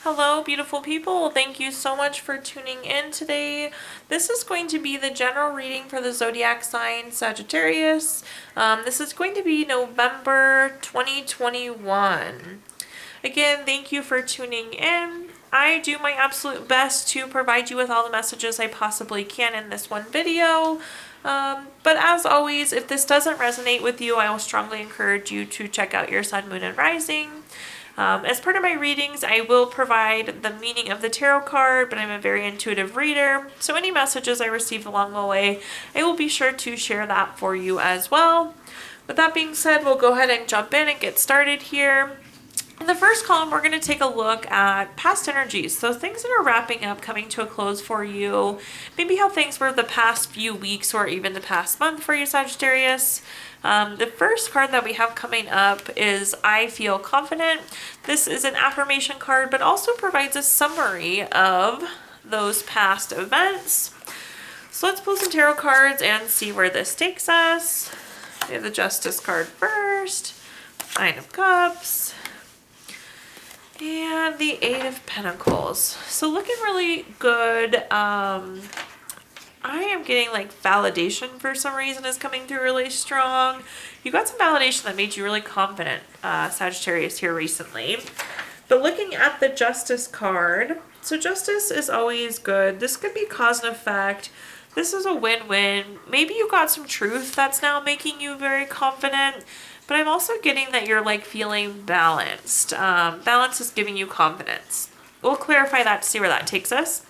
Hello, beautiful people. Thank you so much for tuning in today. This is going to be the general reading for the zodiac sign Sagittarius. This is going to be November 2021. Again, thank you for tuning in. I do my absolute best to provide you with all the messages I possibly can in this one video. But as always, if this doesn't resonate with you, I will strongly encourage you to check out your sun, moon, and rising. As part of my readings, I will provide the meaning of the tarot card, but I'm a very intuitive reader, so any messages I receive along the way, I will be sure to share that for you as well. With that being said, we'll go ahead and jump in and get started here. In the first column, we're going to take a look at past energies. So things that are wrapping up, coming to a close for you. Maybe how things were the past few weeks or even the past month for you, Sagittarius. The first card that we have coming up is I Feel Confident. This is an affirmation card, but also provides a summary of those past events. So let's pull some tarot cards and see where this takes us. We have the Justice card first, Nine of Cups, and the Eight of Pentacles. So looking really good. I am getting like validation for some reason is coming through really strong. You got some validation that made you really confident, Sagittarius, here recently. But looking at the Justice card, so Justice is always good. This could be cause and effect. This is a win-win. Maybe you got some truth that's now making you very confident. But I'm also getting that you're like feeling balanced. Balance is giving you confidence. We'll clarify that to see where that takes us.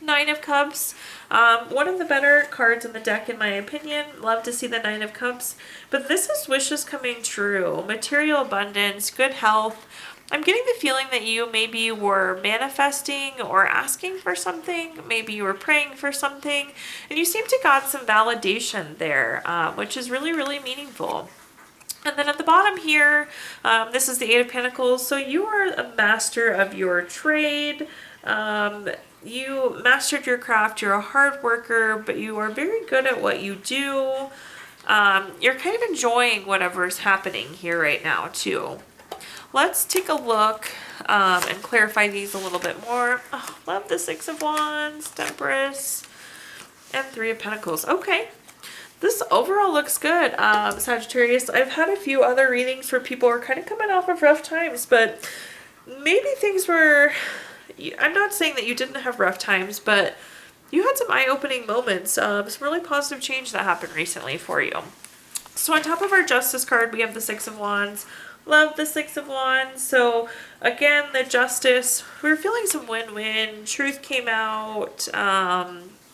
Nine of Cups. One of the better cards in the deck in my opinion. Love to see the Nine of Cups. But this is wishes coming true. Material abundance, good health. I'm getting the feeling that you maybe were manifesting or asking for something. Maybe you were praying for something. And you seem to got some validation there, which is really, really meaningful. And then at the bottom here, this is the Eight of Pentacles. So you are a master of your trade. You mastered your craft. You're a hard worker, but you are very good at what you do. You're kind of enjoying whatever's happening here right now too. Let's take a look and clarify these a little bit more. Oh, love the Six of Wands, Temperance, and Three of Pentacles. Okay. This overall looks good, Sagittarius. I've had a few other readings where people are kind of coming off of rough times, but maybe things were... I'm not saying that you didn't have rough times, but you had some eye-opening moments, some really positive change that happened recently for you. So on top of our Justice card, we have the Six of Wands. Love the Six of Wands. So again, the Justice, we were feeling some win-win. Truth came out.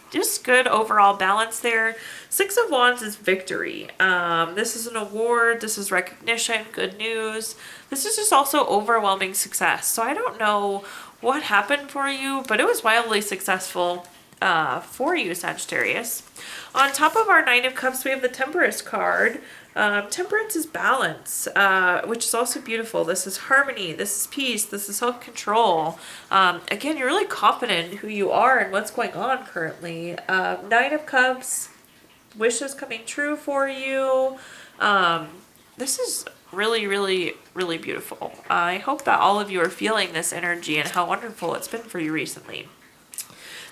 Just good overall balance there. Six of Wands is victory. This is an award. This is recognition, good news. This is just also overwhelming success. So I don't know what happened for you, but it was wildly successful for you, Sagittarius. On top of our Nine of Cups, we have the Temperance card. Temperance is balance, which is also beautiful. This is harmony. This is peace. This is self-control. Again, you're really confident in who you are and what's going on currently. Nine of Cups, wishes coming true for you. This is really, really, really beautiful. I hope that all of you are feeling this energy and how wonderful it's been for you recently.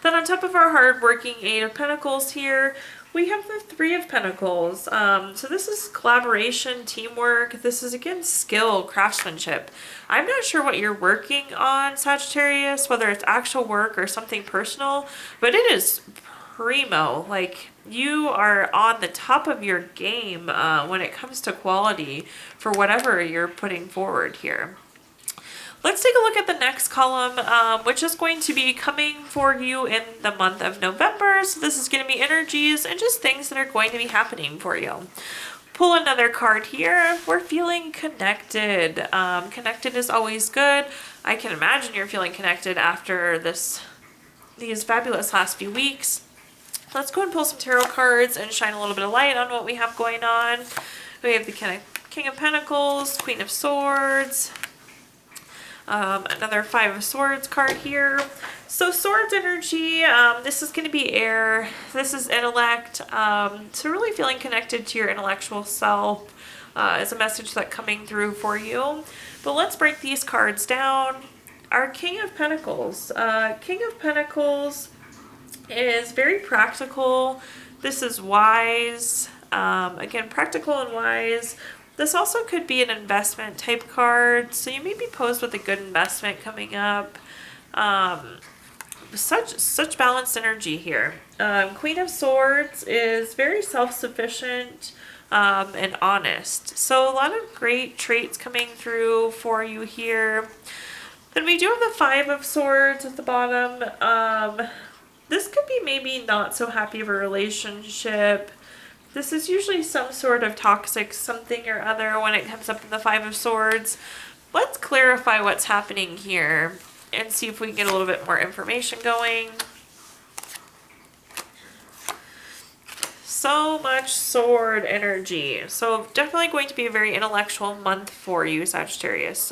Then on top of our hard-working Eight of Pentacles here, we have the Three of Pentacles. So this is collaboration, teamwork. This is, again, skill, craftsmanship. I'm not sure what you're working on, Sagittarius, whether it's actual work or something personal, but it is primo. Like, you are on the top of your game when it comes to quality for whatever you're putting forward here. Let's take a look at the next column, which is going to be coming for you in the month of November. So this is going to be energies and just things that are going to be happening for you. Pull another card here. We're feeling connected. Connected is always good. I can imagine you're feeling connected after these fabulous last few weeks. Let's go and pull some tarot cards and shine a little bit of light on what we have going on. We have the King of Pentacles, Queen of Swords, another Five of Swords card here. So Swords energy, this is going to be air. This is intellect. So really feeling connected to your intellectual self is a message that's coming through for you. But let's break these cards down. our King of Pentacles. King of Pentacles is very practical. This is wise. Again, practical and wise. This also could be an investment type card, so you may be posed with a good investment coming up. Such balanced energy here. Queen of Swords is very self-sufficient and honest. So a lot of great traits coming through for you here. Then we do have the Five of Swords at the bottom. This could be maybe not so happy of a relationship. This is usually some sort of toxic something or other when it comes up in the Five of Swords. Let's clarify what's happening here and see if we can get a little bit more information going. So much sword energy. So definitely going to be a very intellectual month for you, Sagittarius.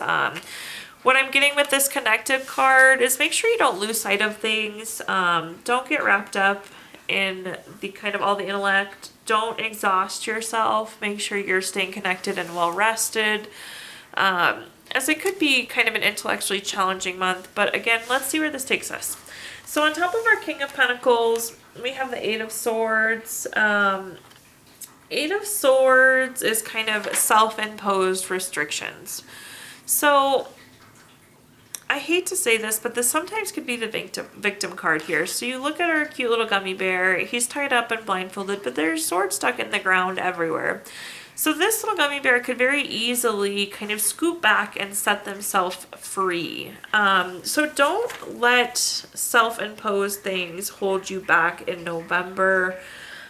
What I'm getting with this connective card is make sure you don't lose sight of things. Don't get wrapped up in the kind of all the intellect. Don't exhaust yourself. Make sure you're staying connected and well rested. As it could be kind of an intellectually challenging month. But again, let's see where this takes us. So on top of our King of Pentacles, we have the Eight of Swords. Eight of Swords is kind of self-imposed restrictions. So I hate to say this, but this sometimes could be the victim card here. So you look at our cute little gummy bear. He's tied up and blindfolded, but there's swords stuck in the ground everywhere. So this little gummy bear could very easily kind of scoop back and set themselves free. So don't let self-imposed things hold you back in November.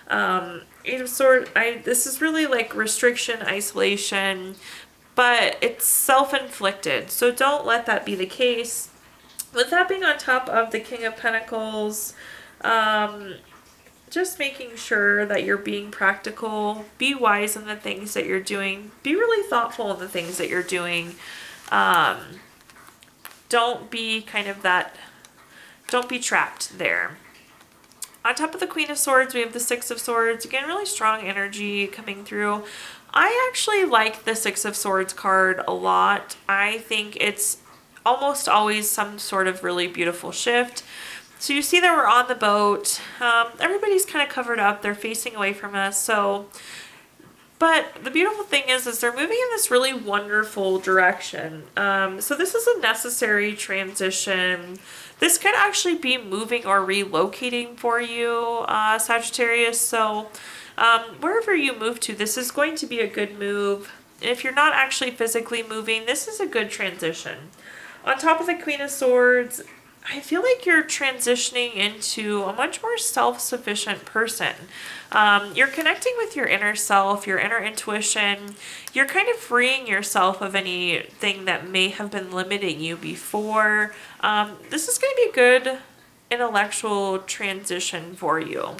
Eight of Swords, this is really like restriction, isolation, but it's self-inflicted. So don't let that be the case. With that being on top of the King of Pentacles, just making sure that you're being practical, be wise in the things that you're doing, be really thoughtful in the things that you're doing. Don't be kind of that, don't be trapped there. On top of the Queen of Swords, we have the Six of Swords. Again, really strong energy coming through. I actually like the Six of Swords card a lot. I think it's almost always some sort of really beautiful shift. So you see that we're on the boat. Everybody's kind of covered up. They're facing away from us. But the beautiful thing is they're moving in this really wonderful direction. So this is a necessary transition. This could actually be moving or relocating for you, Sagittarius. So wherever you move to, this is going to be a good move. And if you're not actually physically moving, this is a good transition. On top of the Queen of Swords, I feel like you're transitioning into a much more self-sufficient person. You're connecting with your inner self, your inner intuition. You're kind of freeing yourself of anything that may have been limiting you before. This is going to be a good intellectual transition for you.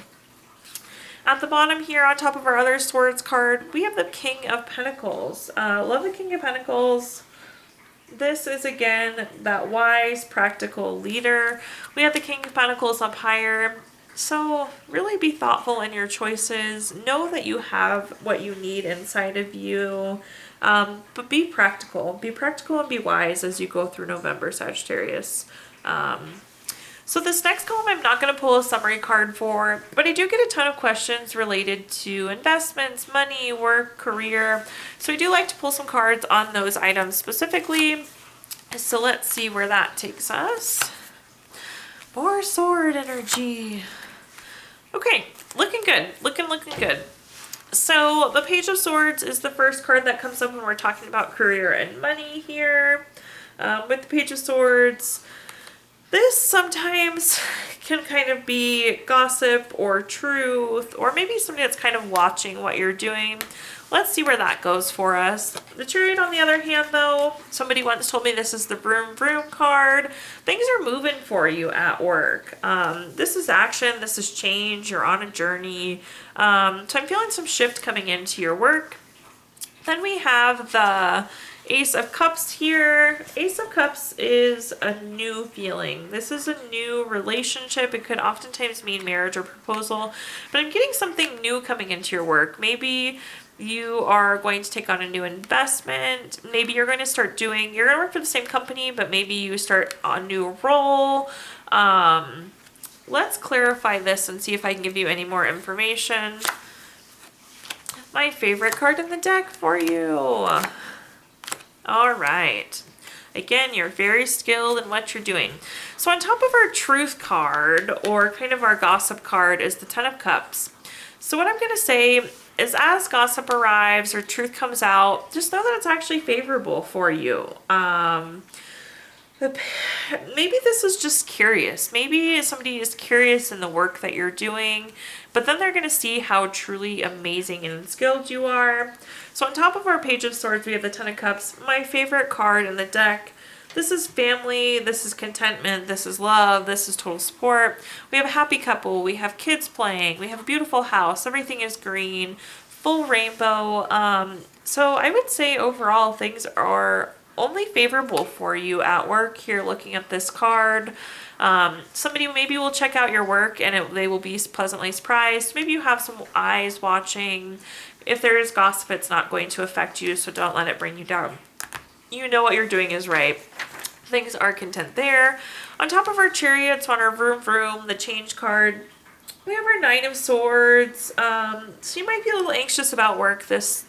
At the bottom here, on top of our other swords card, we have the King of Pentacles. Love the King of Pentacles. This is, again, that wise, practical leader. We have the King of Pentacles up higher. So really be thoughtful in your choices. Know that you have what you need inside of you. But be practical. Be practical and be wise as you go through November, Sagittarius. So this next column I'm not going to pull a summary card for, but I do get a ton of questions related to investments, money, work, career. So I do like to pull some cards on those items specifically. So let's see where that takes us. More sword energy. Okay, looking good. Looking good. So the Page of Swords is the first card that comes up when we're talking about career and money here. With the Page of Swords, this sometimes can kind of be gossip or truth, or maybe somebody that's kind of watching what you're doing. Let's see where that goes for us. The Chariot, on the other hand, though, somebody once told me this is the Vroom Vroom card. Things are moving for you at work. This is action. This is change. You're on a journey. So I'm feeling some shift coming into your work. Then we have the Ace of Cups here. Ace of Cups is a new feeling. This is a new relationship. It could oftentimes mean marriage or proposal, but I'm getting something new coming into your work. Maybe You are going to take on a new investment. Maybe you're going to you're going to work for the same company, but maybe you start a new role. Let's clarify this and see if I can give you any more information. My favorite card in the deck for you. All right. Again, you're very skilled in what you're doing. So on top of our truth card, or kind of our gossip card, is the Ten of Cups. So what I'm going to say is, as gossip arrives or truth comes out, just know that it's actually favorable for you. Maybe this is just curious. Maybe somebody is curious in the work that you're doing, but then they're going to see how truly amazing and skilled you are. So on top of our Page of Swords, we have the Ten of Cups, my favorite card in the deck. This is family, this is contentment, this is love, this is total support. We have a happy couple, we have kids playing, we have a beautiful house, everything is green, full rainbow. So I would say overall things are only favorable for you at work here looking at this card. Somebody maybe will check out your work and they will be pleasantly surprised. Maybe you have some eyes watching. If there is gossip, it's not going to affect you, so don't let it bring you down. You know what you're doing is right. Things are content there. On top of our chariots, on our vroom vroom, the change card, we have our Nine of Swords. So you might be a little anxious about work this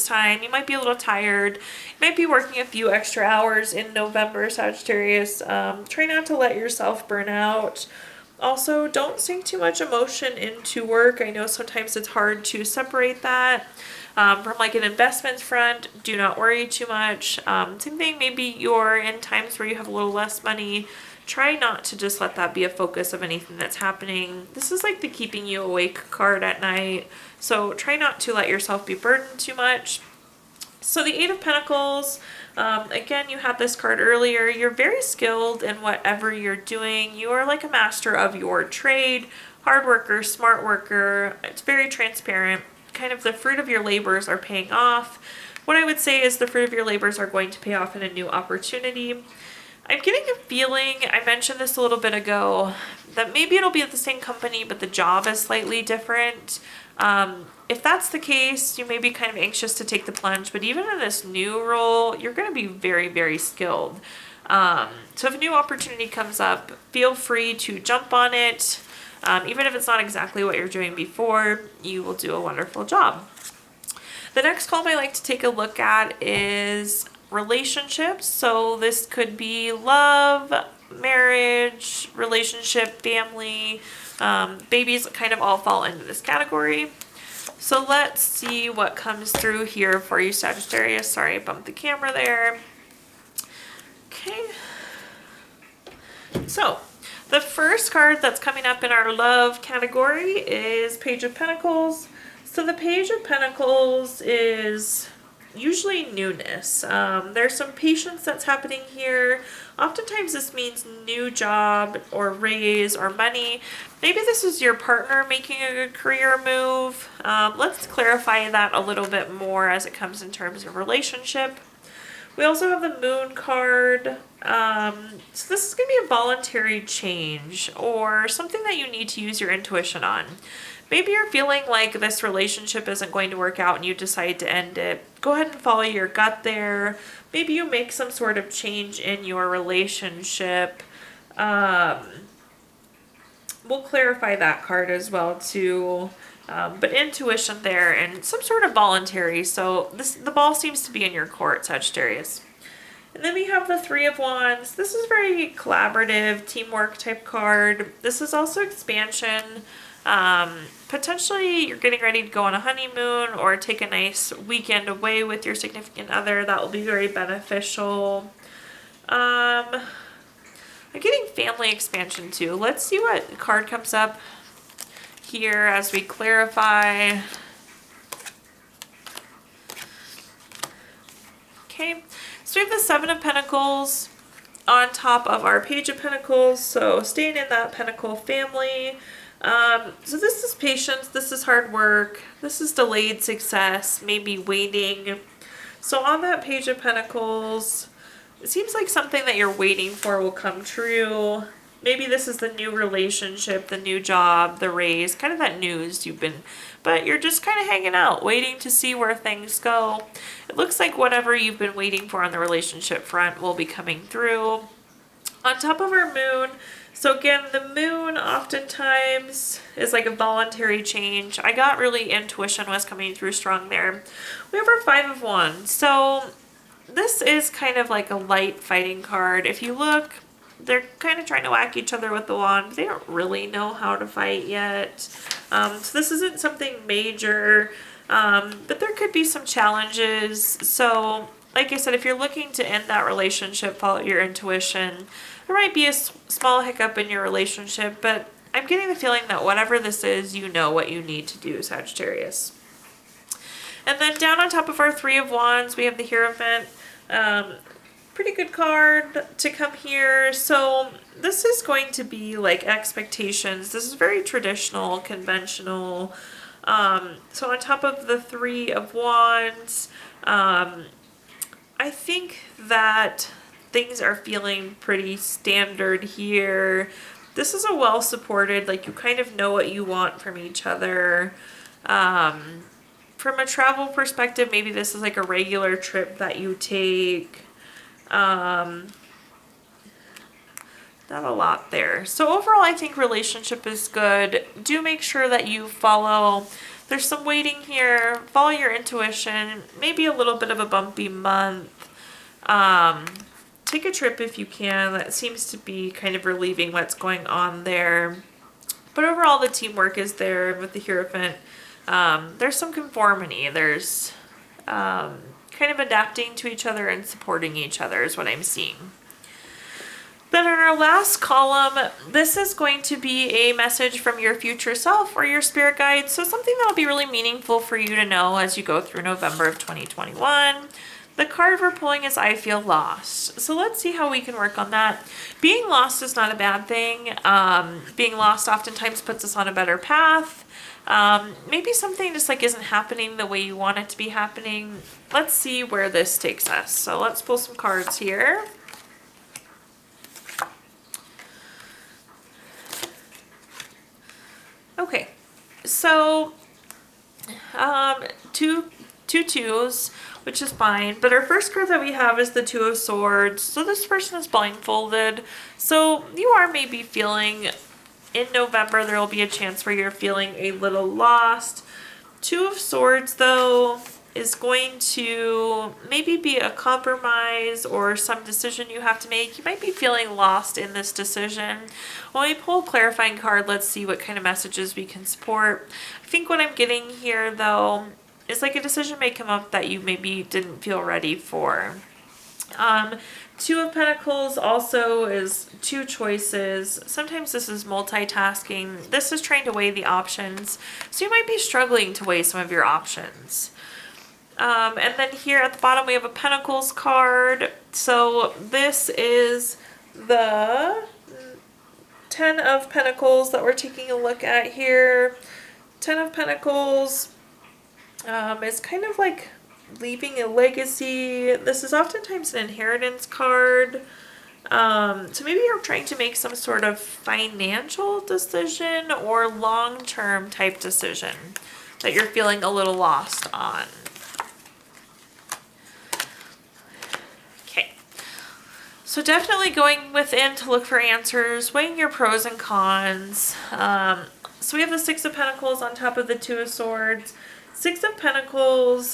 time. You might be a little tired. You might be working a few extra hours in November, Sagittarius. Try not to let yourself burn out. Also, don't sink too much emotion into work. I know sometimes it's hard to separate that from like an investment front. Do not worry too much. Same thing, maybe you're in times where you have a little less money. Try not to just let that be a focus of anything that's happening. This is like the keeping you awake card at night. So try not to let yourself be burdened too much. So the Eight of Pentacles, again, you had this card earlier. You're very skilled in whatever you're doing. You are like a master of your trade, hard worker, smart worker. It's very transparent. Kind of the fruit of your labors are paying off. What I would say is the fruit of your labors are going to pay off in a new opportunity. I'm getting a feeling, I mentioned this a little bit ago, that maybe it'll be at the same company, but the job is slightly different. If that's the case, you may be kind of anxious to take the plunge, but even in this new role, you're going to be very, very skilled. So if a new opportunity comes up, feel free to jump on it. Even if it's not exactly what you're doing before, you will do a wonderful job. The next column I like to take a look at is relationships. So this could be love, marriage, relationship, family, babies kind of all fall into this category. So let's see what comes through here for you, Sagittarius. Sorry, I bumped the camera there. Okay. So the first card that's coming up in our love category is Page of Pentacles. So the Page of Pentacles is usually newness. There's some patience that's happening here. Oftentimes this means new job or raise or money. Maybe this is your partner making a good career move. Let's clarify that a little bit more as it comes in terms of relationship. We also have the Moon card. So this is going to be a voluntary change or something that you need to use your intuition on. Maybe you're feeling like this relationship isn't going to work out and you decide to end it. Go ahead and follow your gut there. Maybe you make some sort of change in your relationship. We'll clarify that card as well too. But intuition there and some sort of voluntary. So the ball seems to be in your court, Sagittarius. And then we have the Three of Wands. This is very collaborative, teamwork type card. This is also expansion. Potentially you're getting ready to go on a honeymoon or take a nice weekend away with your significant other. That will be very beneficial. I'm getting family expansion too. Let's see what card comes up here as we clarify. Okay, so we have the Seven of Pentacles on top of our Page of Pentacles. So staying in that Pentacle family. So this is patience, this is hard work, this is delayed success, maybe waiting. So on that Page of Pentacles, it seems like something that you're waiting for will come true. Maybe this is the new relationship, the new job, the raise, kind of that news but you're just kind of hanging out, waiting to see where things go. It looks like whatever you've been waiting for on the relationship front will be coming through. On top of our moon, so again, the moon oftentimes is like a voluntary change. I got really intuition was coming through strong there. We have our 5 of Wands. So this is kind of like a light fighting card. If you look, they're kind of trying to whack each other with the wand. They don't really know how to fight yet. So this isn't something major, but there could be some challenges. So like I said, if you're looking to end that relationship, follow your intuition. There might be a small hiccup in your relationship, but I'm getting the feeling that whatever this is, you know what you need to do, Sagittarius. And then down on top of our 3 of Wands, we have the Hierophant. Pretty good card to come here. So this is going to be like expectations. This is very traditional, conventional. So on top of the 3 of Wands, I think that things are feeling pretty standard here. This is a well supported, like you kind of know what you want from each other. From a travel perspective, maybe this is like a regular trip that you take. Not a lot there. So overall, I think relationship is good. Do make sure that you follow. There's some waiting here. Follow your intuition. Maybe a little bit of a bumpy month. Take a trip if you can. That seems to be kind of relieving what's going on there. But overall, the teamwork is there with the Hierophant. There's some conformity. There's kind of adapting to each other and supporting each other is what I'm seeing. Then in our last column, this is going to be a message from your future self or your spirit guide. So something that'll be really meaningful for you to know as you go through November of 2021. The card we're pulling is I feel lost. So let's see how we can work on that. Being lost is not a bad thing. Being lost oftentimes puts us on a better path. Maybe something just like isn't happening the way you want it to be happening. Let's see where this takes us. So let's pull some cards here. Okay, so two twos, which is fine. But our first card that we have is the 2 of Swords. So this person is blindfolded. So you are maybe feeling in November, there will be a chance where you're feeling a little lost. 2 of Swords, though, is going to maybe be a compromise or some decision you have to make. You might be feeling lost in this decision. When we pull a clarifying card, let's see what kind of messages we can support. I think what I'm getting here, though, is like a decision may come up that you maybe didn't feel ready for. 2 of Pentacles also is 2 choices. Sometimes this is multitasking. This is trying to weigh the options. So you might be struggling to weigh some of your options. And then here at the bottom we have a Pentacles card. So this is the 10 of Pentacles that we're taking a look at here. 10 of Pentacles is kind of like leaving a legacy. This is oftentimes an inheritance card. So maybe you're trying to make some sort of financial decision or long-term type decision that you're feeling a little lost on. Okay. So definitely going within to look for answers, weighing your pros and cons. So we have the 6 of Pentacles on top of the 2 of Swords. 6 of Pentacles,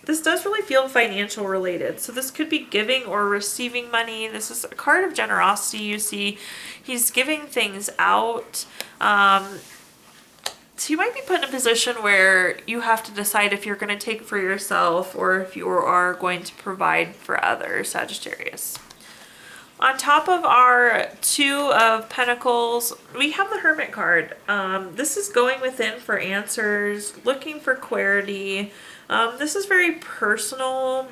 this does really feel financial related. So this could be giving or receiving money. This is a card of generosity. You see, he's giving things out. So you might be put in a position where you have to decide if you're going to take for yourself or if you are going to provide for others, Sagittarius. On top of our 2 of Pentacles, we have the Hermit card. This is going within for answers, looking for clarity. This is very personal,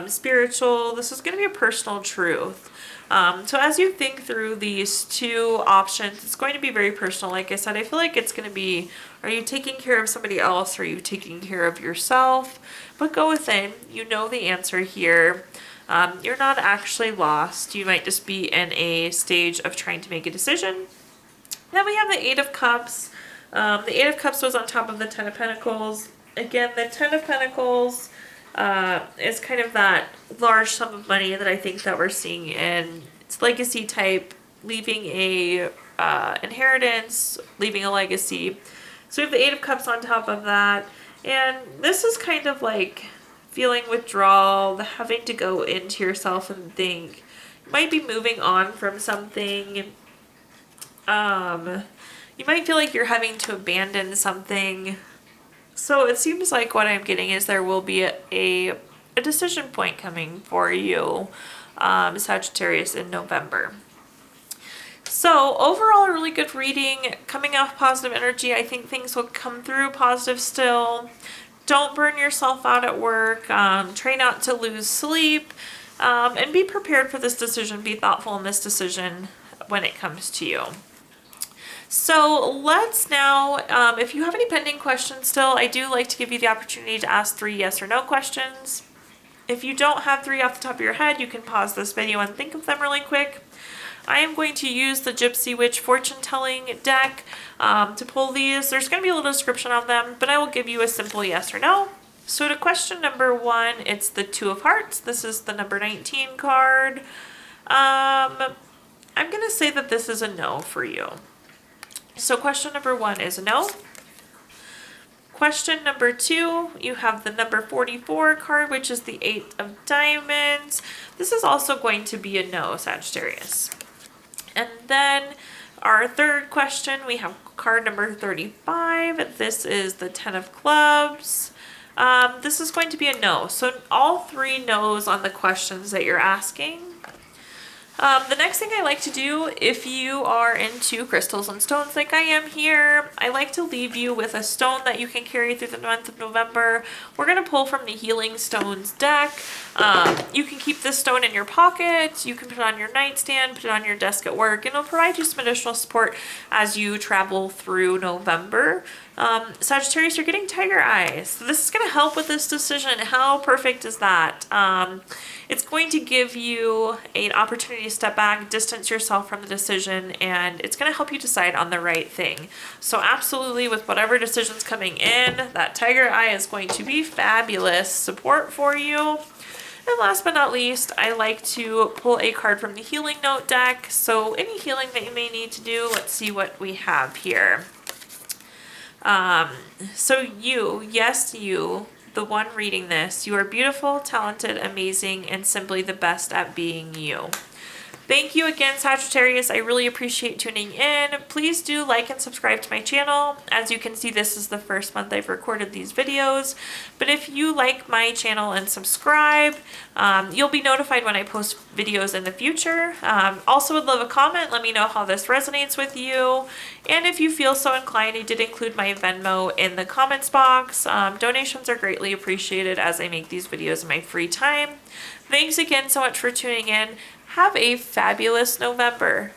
spiritual. This is going to be a personal truth. So as you think through these 2 options, it's going to be very personal. Like I said, I feel like it's going to be, are you taking care of somebody else? Or are you taking care of yourself? But go within. You know the answer here. You're not actually lost. You might just be in a stage of trying to make a decision. Then we have the Eight of Cups. The Eight of Cups was on top of the Ten of Pentacles. Again, the Ten of Pentacles is kind of that large sum of money that I think that we're seeing in it's legacy type, leaving a inheritance, leaving a legacy. So we have the Eight of Cups on top of that. And this is kind of like feeling withdrawal, the having to go into yourself and think. You might be moving on from something. You might feel like you're having to abandon something. So it seems like what I'm getting is there will be a decision point coming for you, Sagittarius, in November. So overall, a really good reading, coming off positive energy. I think things will come through positive still. Don't burn yourself out at work. Try not to lose sleep, and be prepared for this decision. Be thoughtful in this decision when it comes to you. So let's now, if you have any pending questions still, I do like to give you the opportunity to ask 3 yes or no questions. If you don't have 3 off the top of your head, you can pause this video and think of them really quick. I am going to use the Gypsy Witch fortune telling deck to pull these. There's going to be a little description on them, but I will give you a simple yes or no. So to question number 1, it's the Two of Hearts. This is the number 19 card. I'm going to say that this is a no for you. So question number 1 is a no. Question number 2, you have the number 44 card, which is the 8 of Diamonds. This is also going to be a no, Sagittarius. And then our third question, we have card number 35. This is the 10 of Clubs. This is going to be a no. So all 3 no's on the questions that you're asking. The next thing I like to do, if you are into crystals and stones like I am here, I like to leave you with a stone that you can carry through the month of November. We're going to pull from the Healing Stones deck. You can keep this stone in your pocket. You can put it on your nightstand, put it on your desk at work, and it'll provide you some additional support as you travel through November. Sagittarius, you're getting tiger eyes. So this is going to help with this decision. How perfect is that? It's going to give you an opportunity to step back, distance yourself from the decision, and it's going to help you decide on the right thing. So absolutely, with whatever decision's coming in, that tiger eye is going to be fabulous support for you. And last but not least, I like to pull a card from the Healing Note deck. So any healing that you may need to do, let's see what we have here. So you, yes you, the one reading this, you are beautiful, talented, amazing, and simply the best at being you. Thank you again, Sagittarius. I really appreciate tuning in. Please do like and subscribe to my channel. As you can see, this is the first month I've recorded these videos. But if you like my channel and subscribe, you'll be notified when I post videos in the future. Also would love a comment. Let me know how this resonates with you. And if you feel so inclined, I did include my Venmo in the comments box. Donations are greatly appreciated as I make these videos in my free time. Thanks again so much for tuning in. Have a fabulous November.